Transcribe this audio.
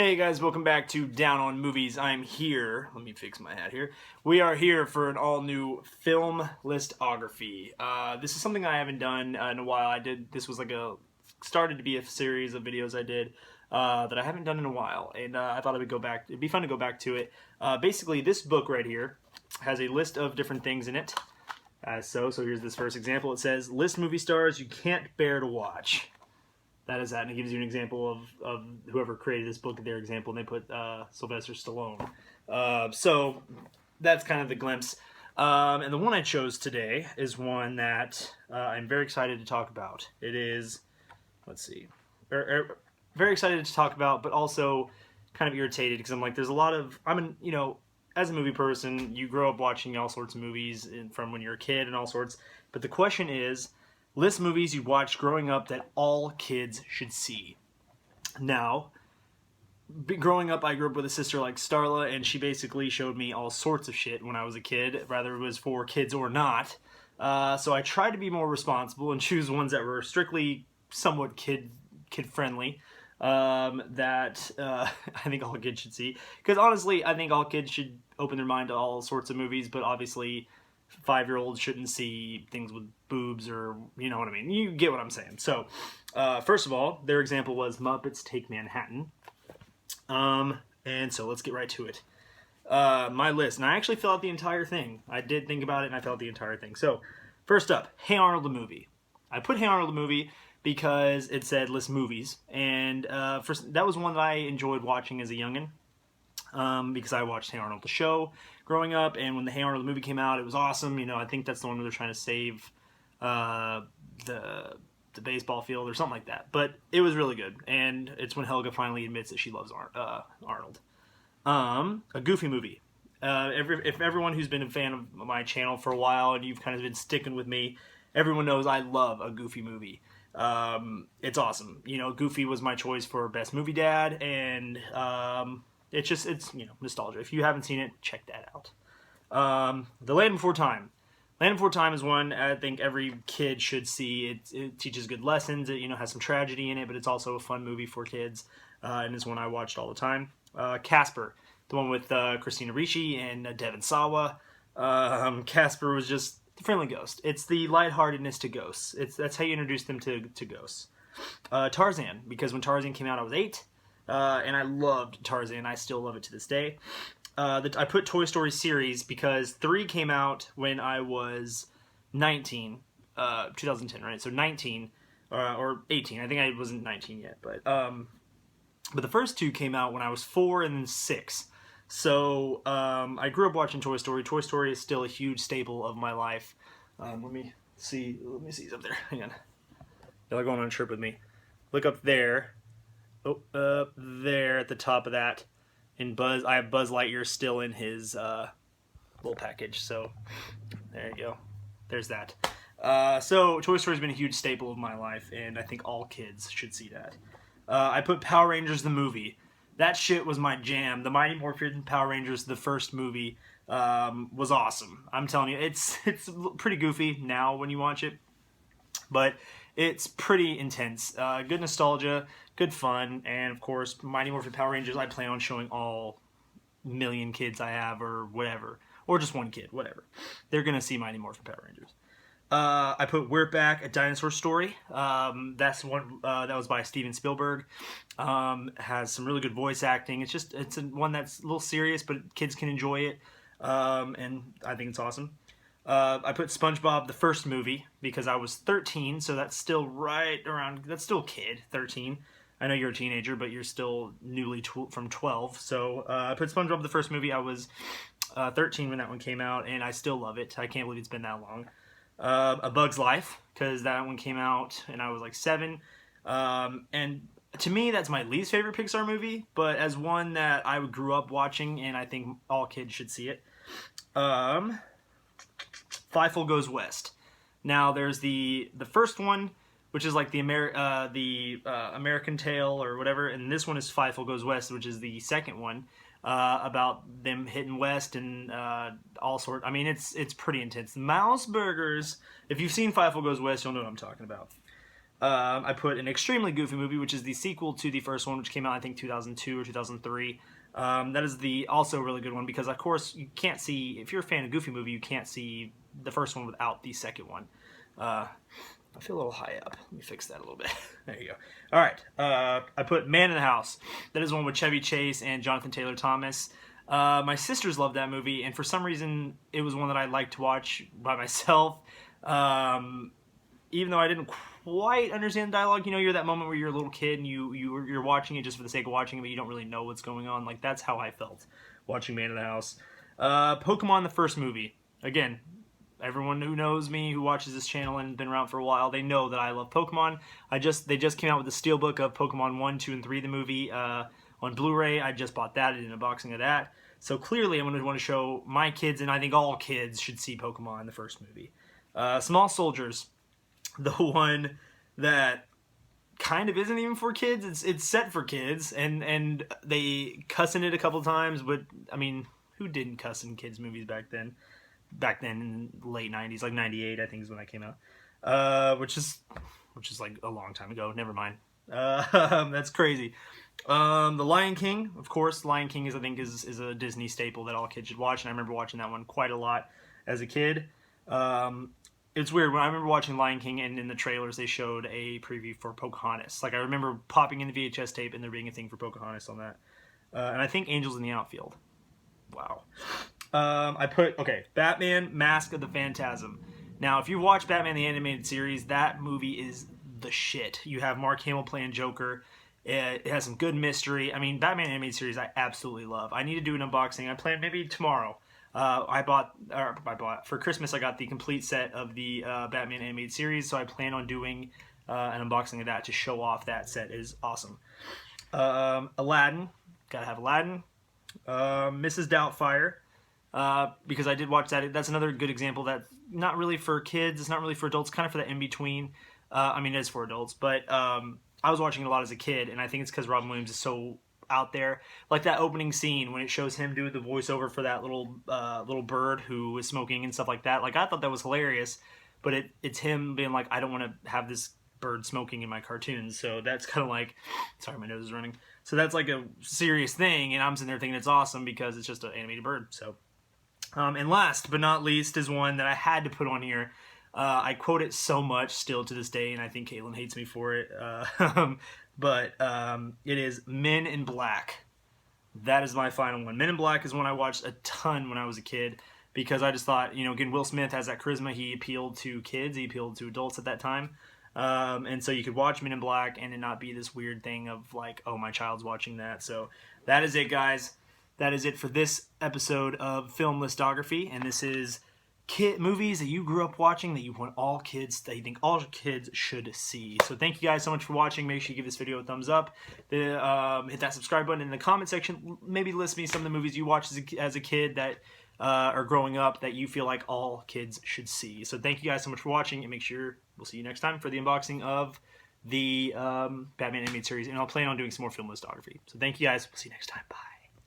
Hey guys, welcome back to Down on Movies. I'm here. Let me fix my hat here. We are here for an all-new film listography. This is something I haven't done in a while. This was like started to be a series of videos I did that I haven't done in a while, and I thought it'd be fun to go back to it. Basically, this book right here has a list of different things in it. So here's this first example. It says, "List movie stars you can't bear to watch." That is that, and it gives you an example of whoever created this book, their example, and they put Sylvester Stallone. So that's kind of the glimpse. And the one I chose today is one that I'm very excited to talk about. It is, let's see, very excited to talk about, but also kind of irritated because I'm like, there's a lot of, as a movie person, you grow up watching all sorts of movies from when you're a kid and all sorts, but the question is, list movies you watched growing up that all kids should see. Now, growing up, I grew up with a sister like Starla, and she basically showed me all sorts of shit when I was a kid, whether it was for kids or not. So I tried to be more responsible and choose ones that were strictly somewhat kid-friendly, that I think all kids should see. Because honestly, I think all kids should open their mind to all sorts of movies, but obviously 5-year-olds shouldn't see things with boobs, or you know what I mean. You get what I'm saying. So, first of all, their example was Muppets Take Manhattan. And so let's get right to it. My list, and I actually filled out the entire thing. I did think about it, and I filled out the entire thing. So, first up, Hey Arnold the movie. I put Hey Arnold the movie because it said list movies, and that was one that I enjoyed watching as a youngin'. Because I watched Hey Arnold the show growing up, and when the Hey Arnold the movie came out, it was awesome. You know, I think that's the one where they're trying to save the baseball field or something like that. But it was really good, and it's when Helga finally admits that she loves Arnold. A Goofy movie. If everyone who's been a fan of my channel for a while and you've kind of been sticking with me, everyone knows I love a Goofy movie. It's awesome. You know, Goofy was my choice for best movie dad, and it's nostalgia. If you haven't seen it, check that out. The Land Before Time. Land Before Time is one I think every kid should see. It teaches good lessons. It has some tragedy in it, but it's also a fun movie for kids, and it's one I watched all the time. Casper, the one with Christina Ricci and Devon Sawa. Casper was just the friendly ghost. It's the lightheartedness to ghosts. That's how you introduce them to ghosts. Tarzan, because when Tarzan came out, I was 8. And I loved Tarzan. I still love it to this day. I put Toy Story series because 3 came out when I was 19, 2010, right? So 19, or 18. I think I wasn't 19 yet, but the first 2 came out when I was 4 and then 6. So I grew up watching Toy Story. Toy Story is still a huge staple of my life. Let me see up there. Hang on. Y'all are going on a trip with me. Look up there. Oh, up there at the top of that, and I have Buzz Lightyear still in his little package. So there you go. There's that. So Toy Story's been a huge staple of my life, and I think all kids should see that. I put Power Rangers the movie. That shit was my jam. The Mighty Morphin Power Rangers, the first movie, was awesome. I'm telling you, it's pretty goofy now when you watch it, but it's pretty intense. Good nostalgia, good fun, and of course, Mighty Morphin Power Rangers, I plan on showing all million kids I have, or whatever. Or just one kid, whatever. They're going to see Mighty Morphin Power Rangers. I put We're Back, A Dinosaur Story. That's one that was by Steven Spielberg. Has some really good voice acting. It's one that's a little serious, but kids can enjoy it. And I think it's awesome. I put SpongeBob, the first movie, because I was 13, so that's still that's still a kid, 13. I know you're a teenager, but you're still newly from 12. So I put SpongeBob, the first movie. I was 13 when that one came out, and I still love it. I can't believe it's been that long. A Bug's Life, because that one came out, and I was like 7. And to me, that's my least favorite Pixar movie, but as one that I grew up watching, and I think all kids should see it. Fievel Goes West. Now, there's the first one, which is like the American Tale or whatever, and this one is Fievel Goes West, which is the second one, about them hitting west and all sorts. I mean, it's pretty intense. Mouse burgers. If you've seen Fievel Goes West, you'll know what I'm talking about. I put an extremely goofy movie, which is the sequel to the first one, which came out I think 2002 or 2003. That is the also a really good one because of course you can't see, if you're a fan of Goofy movie, you can't see the first one without the second one. I feel a little high up. Let me fix that a little bit. There you go. All right. I put Man in the House. That is one with Chevy Chase and Jonathan Taylor Thomas. My sisters loved that movie, and for some reason, it was one that I liked to watch by myself. Even though I didn't quite understand the dialogue, you know, you're that moment where you're a little kid and you're watching it just for the sake of watching it, but you don't really know what's going on. Like, that's how I felt watching Man in the House. Pokemon, the first movie. Again, everyone who knows me, who watches this channel and been around for a while, they know that I love Pokemon. They just came out with the steelbook of Pokemon 1, 2, and 3, the movie, on Blu-ray. I just bought that, and did an unboxing of that. So clearly I'm going to want to show my kids, and I think all kids should see Pokemon, the first movie. Small Soldiers, the one that kind of isn't even for kids. It's set for kids, and they cuss in it a couple times, but, I mean, who didn't cuss in kids' movies back then? Back then in the late 90s, like 98 I think is when that came out, which is like a long time ago. Never mind. That's crazy. The Lion King, of course. Lion King is, I think, is a Disney staple that all kids should watch, and I remember watching that one quite a lot as a kid. It's weird, when I remember watching Lion King, and in the trailers they showed a preview for Pocahontas. Like, I remember popping in the VHS tape and there being a thing for Pocahontas on that. And I think Angels in the Outfield. Wow. I put, okay, Batman, Mask of the Phantasm. Now, if you watch Batman the Animated Series, that movie is the shit. You have Mark Hamill playing Joker. It has some good mystery. I mean, Batman Animated Series I absolutely love. I need to do an unboxing. I plan maybe tomorrow. I bought, for Christmas I got the complete set of the Batman Animated Series, so I plan on doing an unboxing of that to show off that set. It is awesome. Aladdin. Gotta have Aladdin. Mrs. Doubtfire. Because I did watch that. That's another good example that's not really for kids. It's not really for adults. Kind of for the in-between. I mean, it is for adults. But I was watching it a lot as a kid, and I think it's because Robin Williams is so out there. Like that opening scene when it shows him do the voiceover for that little bird who is smoking and stuff like that. Like, I thought that was hilarious. But it's him being like, I don't want to have this bird smoking in my cartoons. So that's kind of like... Sorry, my nose is running. So that's like a serious thing, and I'm sitting there thinking it's awesome because it's just an animated bird. So... and last but not least is one that I had to put on here. I quote it so much still to this day, and I think Caitlin hates me for it. But it is Men in Black. That is my final one. Men in Black is one I watched a ton when I was a kid because I just thought, you know, again, Will Smith has that charisma. He appealed to kids. He appealed to adults at that time. And so you could watch Men in Black and it not be this weird thing of like, oh, my child's watching that. So that is it, guys. That is it for this episode of Film Listography, and this is movies that you grew up watching that you want all kids, that you think all kids should see. So thank you guys so much for watching. Make sure you give this video a thumbs up. Hit that subscribe button in the comment section. Maybe list me some of the movies you watched as a kid that are growing up that you feel like all kids should see. So thank you guys so much for watching, and make sure we'll see you next time for the unboxing of the Batman Animated Series, and I'll plan on doing some more Film Listography. So thank you guys. We'll see you next time. Bye.